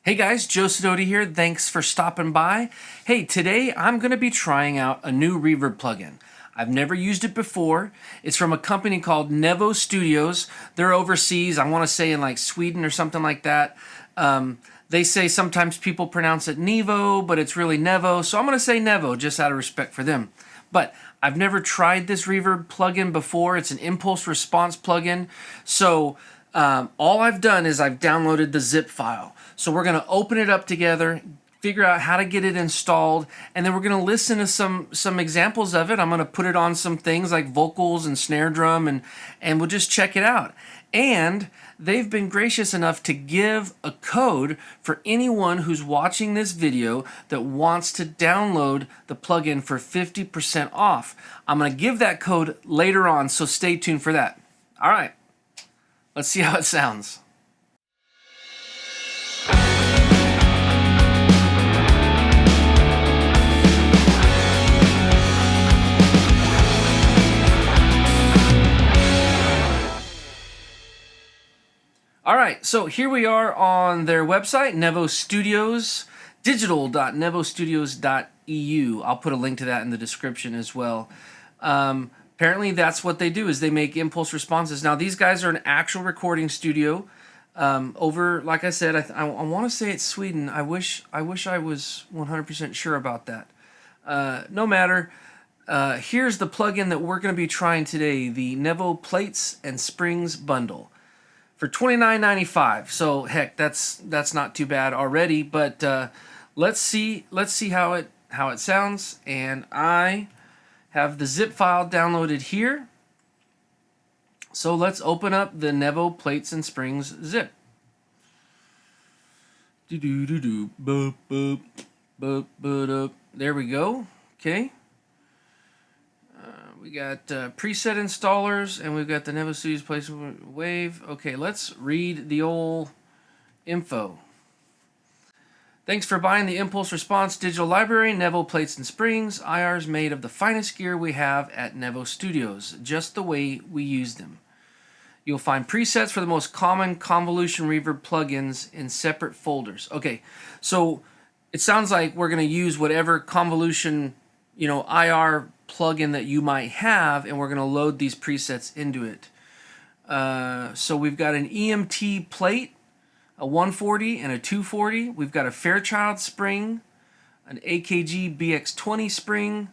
Hey guys, Joe Sidoti here. Thanks for stopping by. Hey, today I'm going to be trying out a new Reverb plugin. I've never used it before. It's from a company called Nevo Studios. They're overseas. I want to say in like Sweden or something like that. They say sometimes people pronounce it Nevo, but it's really Nevo. So I'm going to say Nevo just out of respect for them. But I've never tried this Reverb plugin before. It's an impulse response plugin. So all I've done is I've downloaded the zip file. So we're going to open it up together, figure out how to get it installed, and then we're going to listen to some examples of it. I'm going to put it on some things like vocals and snare drum, and we'll just check it out. And they've been gracious enough to give a code for anyone who's watching this video that wants to download the plugin for 50% off. I'm going to give that code later on, so stay tuned for that. All right, let's see how it sounds. All right, so here we are on their website, Nevo Studios, digital.nevostudios.eu. I'll put a link to that in the description as well. Apparently that's what they do, is they make impulse responses. Now these guys are an actual recording studio over, like I said, I want to say it's Sweden. I wish I was 100% sure about that. No matter. Here's the plugin that we're going to be trying today, the Nevo Plates and Springs Bundle. For $29.95, so heck, that's not too bad already. But let's see how it sounds. And I have the zip file downloaded here. So let's open up the Nevo Plates and Springs zip. There we go. Okay. We got preset installers, and we've got the Nevo Studios Plates Wave. Okay, let's read the old info. Thanks for buying the Impulse Response Digital Library, Nevo Plates and Springs. IRs made of the finest gear we have at Nevo Studios, just the way we use them. You'll find presets for the most common convolution reverb plugins in separate folders. Okay, so it sounds like we're going to use whatever convolution, IR plugin that you might have, and we're going to load these presets into it. So we've got an EMT plate, a 140 and a 240. We've got a Fairchild spring, an AKG BX20 spring,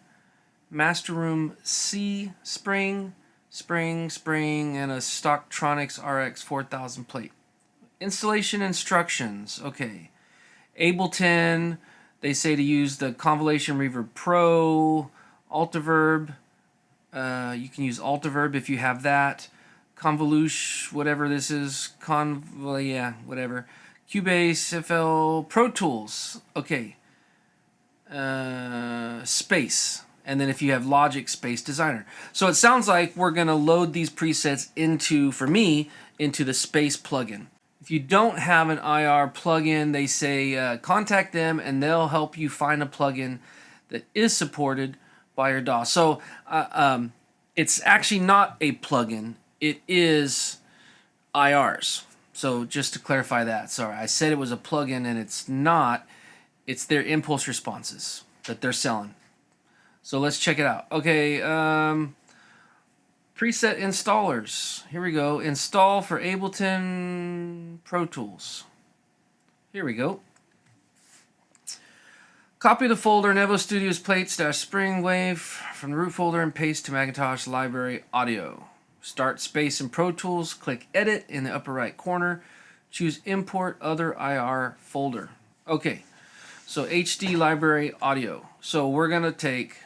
Master Room C spring, and a Stocktronics RX 4000 plate. Installation instructions. Okay. Ableton, they say to use the Convolution Reverb Pro, Altiverb. You can use Altiverb if you have that. Convolution, whatever this is. Whatever. Cubase, FL, Pro Tools. Okay. Space. And then if you have Logic, Space Designer. So it sounds like we're going to load these presets into the Space plugin. If you don't have an IR plugin, they say contact them and they'll help you find a plugin that is supported by your DAW. So it's actually not a plugin. It is IRs. So just to clarify that. Sorry, I said it was a plugin and it's not. It's their impulse responses that they're selling. So let's check it out. Okay, preset installers. Here we go. Install for Ableton Pro Tools. Here we go. Copy the folder Nevo Studios Plates Spring Wave from the root folder and paste to Macintosh Library Audio. Start Space in Pro Tools. Click Edit in the upper right corner. Choose Import Other IR folder. Okay, so HD Library Audio. So we're going to take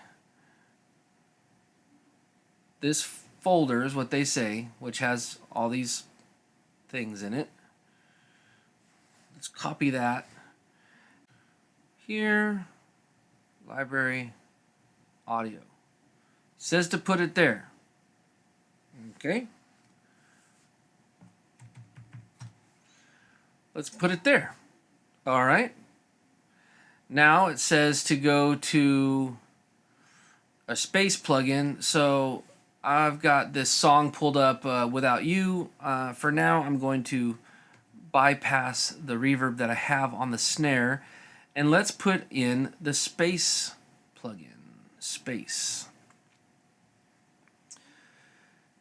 this folder, is what they say, which has all these things in it. Let's copy that. Here, library, audio. It says to put it there. Okay. Let's put it there. All right. Now it says to go to a Space plugin. So I've got this song pulled up, Without You. For now, I'm going to bypass the reverb that I have on the snare, and let's put in the space plugin. Space.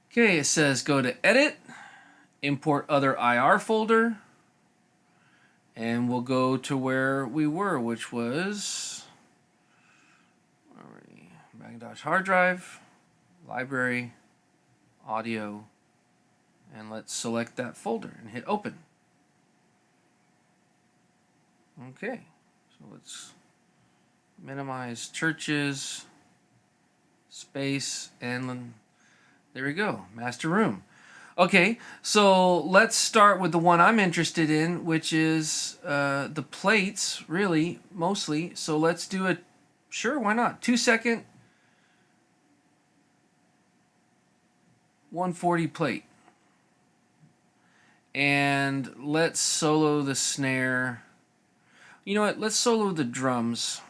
Okay, it says go to Edit, import other IR folder, and we'll go to where we were, which was Macintosh hard drive, library, audio, and let's select that folder and hit open. Okay, so let's minimize churches, space, and there we go, master room. Okay, so let's start with the one I'm interested in, which is the plates, really, mostly. So let's do a, sure, why not? 2-second 140 plate. And let's solo the snare. You know what, let's solo the drums.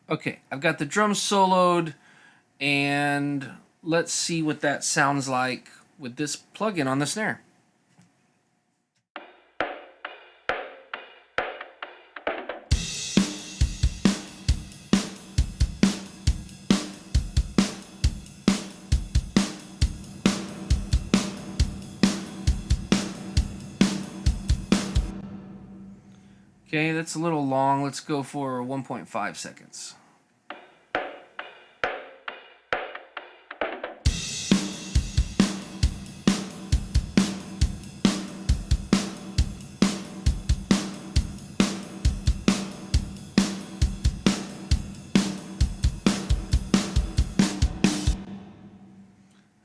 Okay, I've got the drums soloed, and let's see what that sounds like with this plugin on the snare. Okay, that's a little long. Let's go for 1.5 seconds.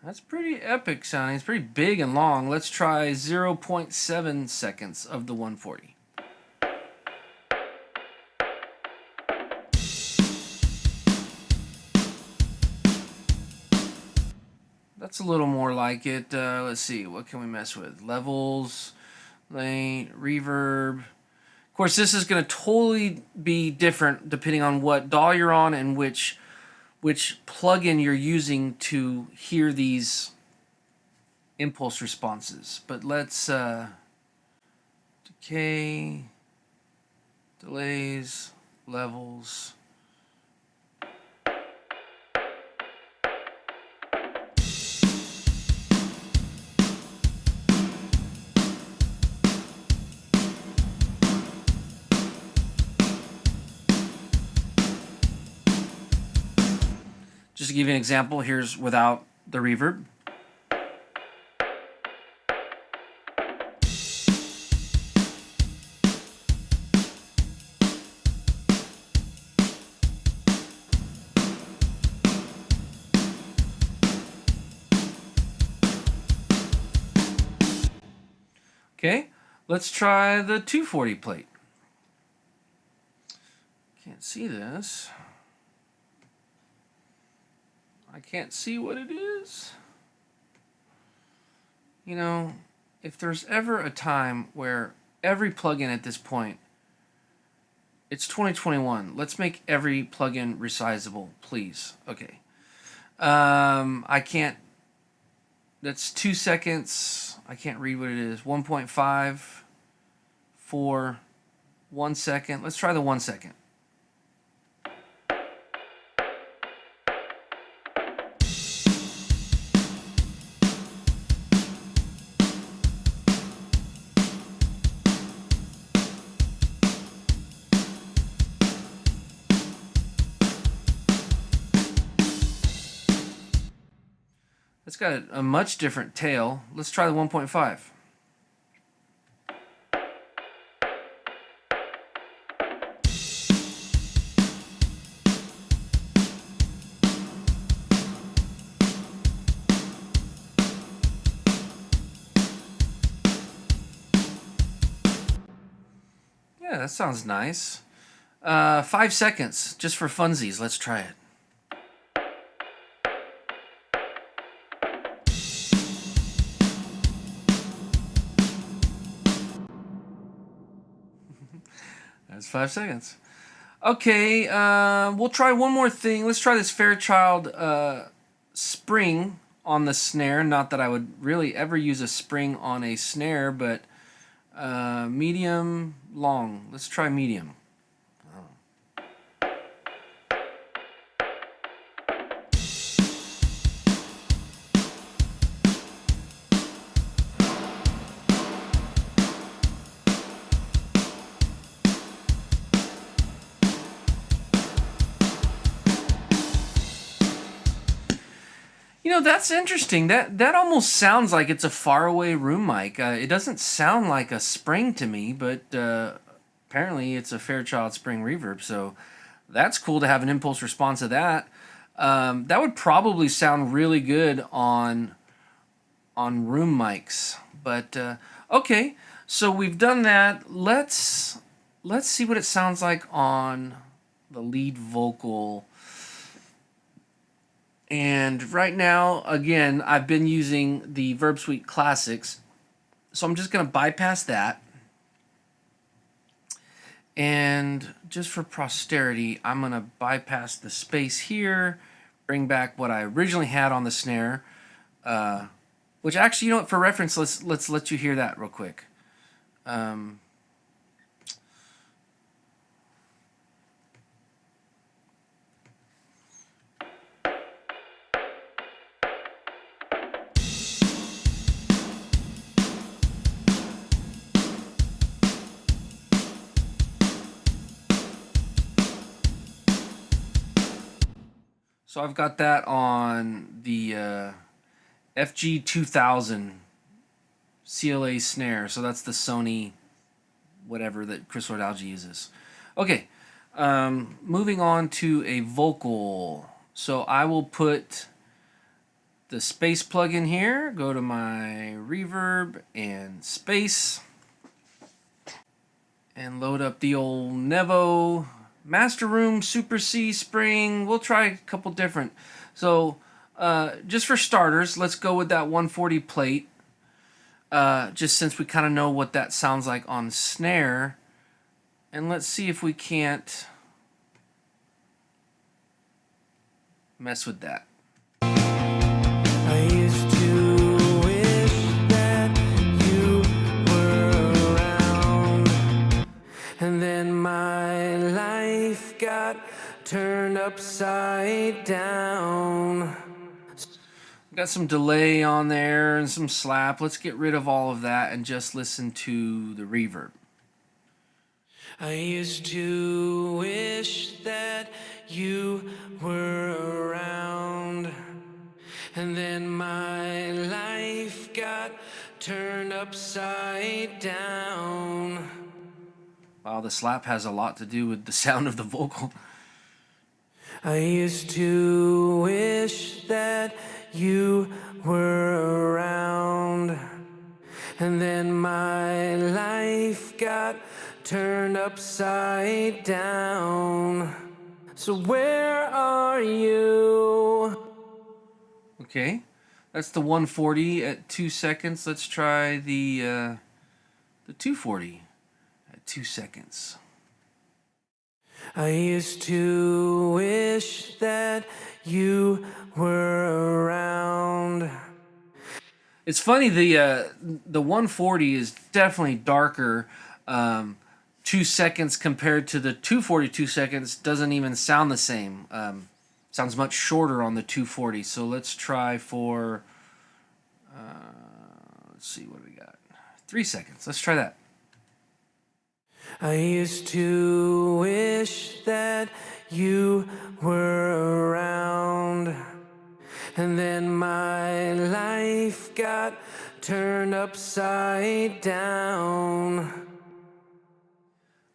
That's pretty epic sounding. It's pretty big and long. Let's try 0.7 seconds of the 140. That's a little more like it. Let's see, what can we mess with? Levels, lane, reverb. Of course, this is going to totally be different depending on what DAW you're on and which plugin you're using to hear these impulse responses. But let's decay, delays, levels. Just to give you an example, here's without the reverb. Okay, let's try the 240 plate. Can't see this. I can't see what it is. You know, if there's ever a time where every plugin at this point, it's 2021. Let's make every plugin resizable, please. Okay. I can't, that's 2 seconds. I can't read what it is. 1.5, 4, 1 second. Let's try the 1 second. It's got a much different tail. Let's try the 1.5. Yeah, that sounds nice. 5 seconds, just for funsies. Let's try it. That's 5 seconds. Okay, we'll try one more thing. Let's try this Fairchild spring on the snare. Not that I would really ever use a spring on a snare, but Medium, long. Let's try medium. You know, that's interesting. That almost sounds like it's a faraway room mic. It doesn't sound like a spring to me, but apparently it's a Fairchild spring reverb. So that's cool to have an impulse response of that. That would probably sound really good on room mics. But okay, so we've done that. Let's see what it sounds like on the lead vocal. And right now, again, I've been using the Verb Suite Classics, so I'm just going to bypass that. And just for posterity, I'm going to bypass the space here, bring back what I originally had on the snare, which actually, you know what, for reference, let's let you hear that real quick. So I've got that on the FG2000 CLA snare. So that's the Sony whatever that Chris Lord-Alge uses. Okay, moving on to a vocal. So I will put the space plug in here, go to my reverb and space, and load up the old Nevo Master Room Super C Spring. We'll try a couple different. So just for starters, let's go with that 140 plate. Just since we kind of know what that sounds like on snare. And let's see if we can't mess with that. I used to wish that you were around, and then my life got turned upside down. Got some delay on there and some slap. Let's get rid of all of that and just listen to the reverb. I used to wish that you were around, and then my life got turned upside down. Wow, the slap has a lot to do with the sound of the vocal. I used to wish that you were around, and then my life got turned upside down. So where are you? Okay, that's the 140 at 2 seconds. Let's try the 240 at 2 seconds. I used to wish that you were around. It's funny, the 140 is definitely darker. 2 seconds compared to the 240 2 seconds doesn't even sound the same. Sounds much shorter on the 240. So let's try for, let's see, what do we got? 3 seconds. Let's try that. I used to wish that you were around, and then my life got turned upside down.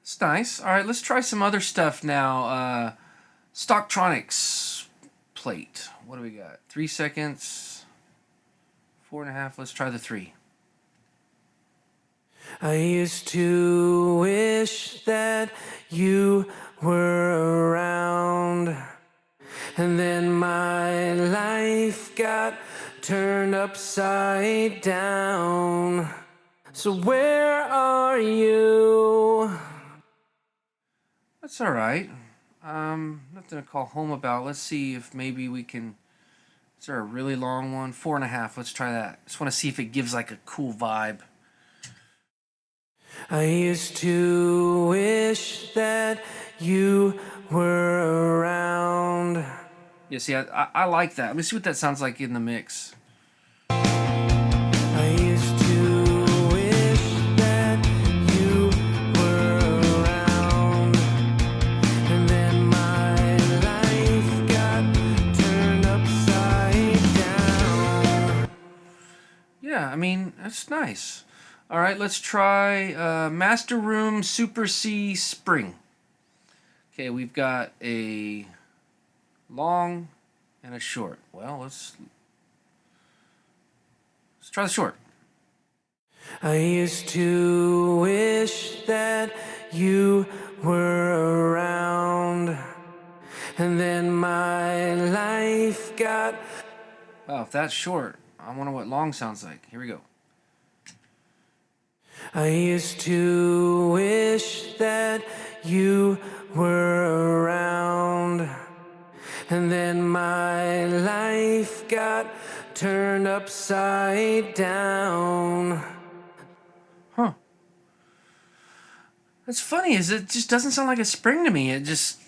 It's nice. All right, let's try some other stuff now. Stocktronics Plate. What do we got? 3 seconds. 4.5. Let's try the 3. I used to wish that you were around, and then my life got turned upside down. So where are you? That's all right. Nothing to call home about. Let's see if maybe we can. Is there a really long one? 4.5. Let's try that. Just want to see if it gives like a cool vibe. I used to wish that you were around. Yeah, see, I like that. Let me see what that sounds like in the mix. I used to wish that you were around, and then my life got turned upside down. Yeah, I mean, that's nice. All right, let's try Master Room Super C Spring. Okay, we've got a long and a short. Well, let's try the short. I used to wish that you were around, and then my life got... Wow, if that's short, I wonder what long sounds like. Here we go. I used to wish that you were around, and then my life got turned upside down. Huh. That's funny, is it just doesn't sound like a spring to me. It just,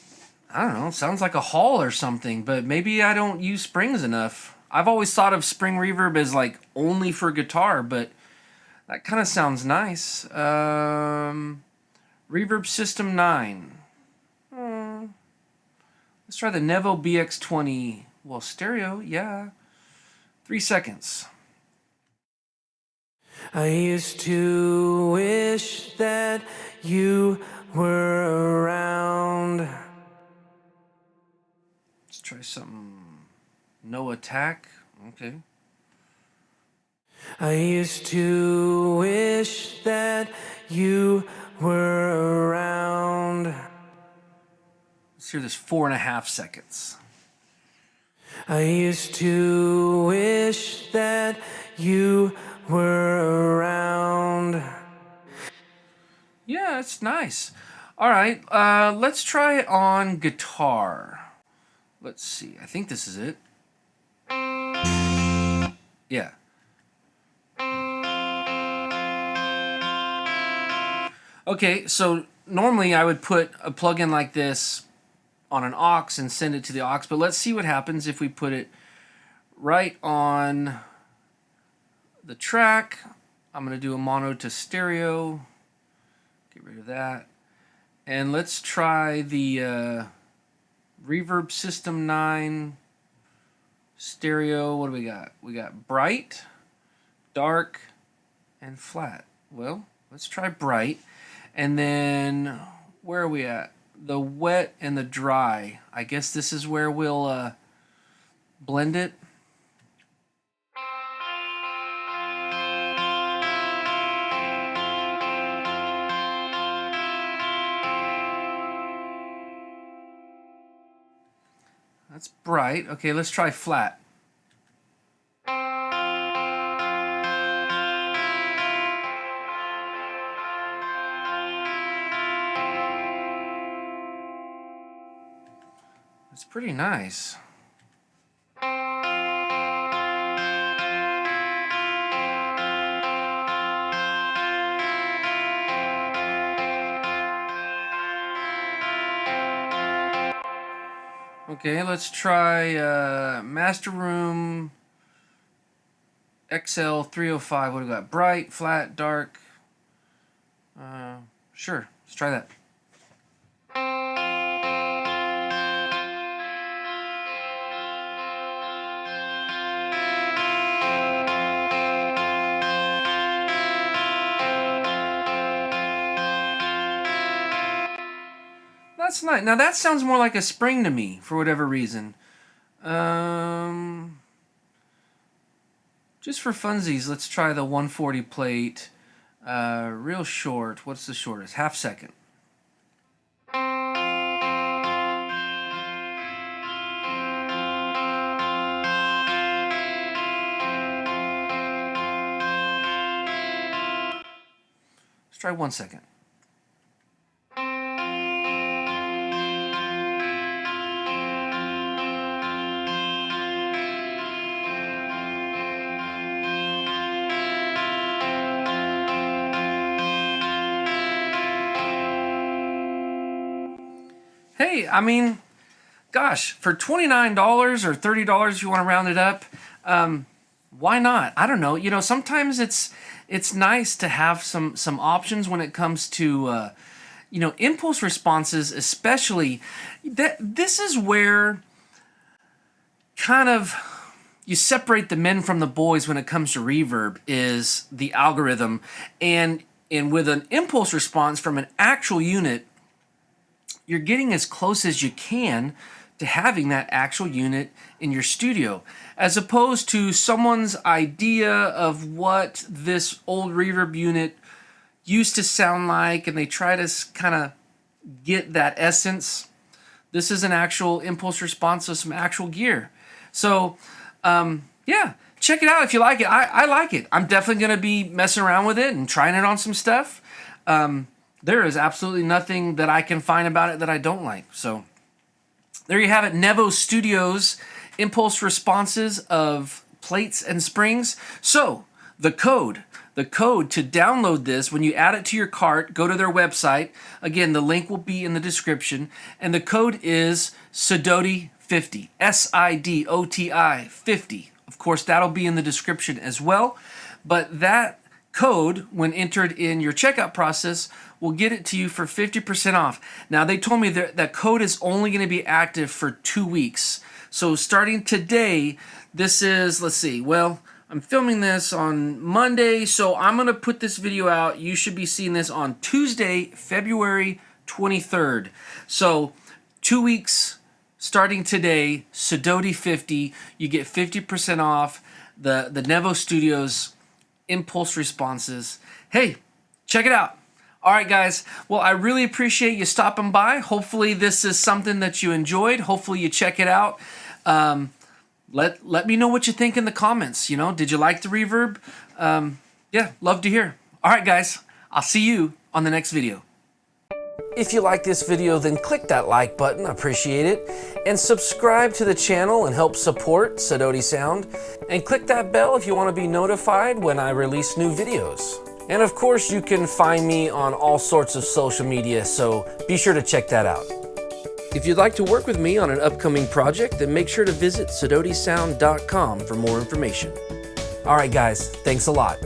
I don't know, sounds like a hall or something, but maybe I don't use springs enough. I've always thought of spring reverb as like only for guitar, but that kind of sounds nice. Reverb System 9. Let's try the Nevo BX20. Well, stereo, yeah. 3 seconds. I used to wish that you were around. Let's try something. No attack. Okay. I used to wish that you were around. Let's hear this 4.5 seconds. I used to wish that you were around. Yeah, it's nice. All right, let's try it on guitar. Let's see. I think this is it. Yeah. Okay, so normally I would put a plugin like this on an aux and send it to the aux, but let's see what happens if we put it right on the track. I'm going to do a mono to stereo. Get rid of that. And let's try the Reverb System 9 stereo. What do we got? We got bright, dark, and flat. Well, let's try bright. And then, where are we at? The wet and the dry. I guess this is where we'll blend it. That's bright. Okay, let's try flat. It's pretty nice. Okay, let's try Master Room XL 305. What do we got? Bright, flat, dark. Sure, let's try that. That's nice. Now that sounds more like a spring to me for whatever reason. Just for funsies, let's try the 140 plate. Real short. What's the shortest? Half second. Let's try 1 second. hey, I mean, gosh, for $29 or $30 if you want to round it up, why not? I don't know. You know, sometimes it's nice to have some options when it comes to you know, impulse responses, especially. This is where kind of you separate the men from the boys when it comes to reverb, is the algorithm. And with an impulse response from an actual unit, you're getting as close as you can to having that actual unit in your studio, as opposed to someone's idea of what this old reverb unit used to sound like, and they try to kind of get that essence. This is an actual impulse response of some actual gear. So, yeah, check it out if you like it. I like it. I'm definitely going to be messing around with it and trying it on some stuff. There is absolutely nothing that I can find about it that I don't like. So, there you have it. Nevo Studios impulse responses of plates and springs. So, the code to download this, when you add it to your cart, go to their website. Again, the link will be in the description. And the code is Sidoti 50. SIDOTI 50. Of course, that'll be in the description as well. But that code, when entered in your checkout process, will get it to you for 50% off. Now, they told me that code is only going to be active for 2 weeks. So starting today, this is, let's see, well, I'm filming this on Monday, so I'm going to put this video out. You should be seeing this on Tuesday, February 23rd. So 2 weeks starting today, Sidoti 50. You get 50% off the Nevo Studios impulse responses. Hey, check it out. All right, guys. Well, I really appreciate you stopping by. Hopefully this is something that you enjoyed. Hopefully you check it out. Let me know what you think in the comments. You know, did you like the reverb? Yeah, love to hear. All right, guys. I'll see you on the next video. If you like this video, then click that like button. I appreciate it. And subscribe to the channel and help support Sidoti Sound. And click that bell if you want to be notified when I release new videos. And of course, you can find me on all sorts of social media, so be sure to check that out. If you'd like to work with me on an upcoming project, then make sure to visit SidotiSound.com for more information. All right, guys, thanks a lot.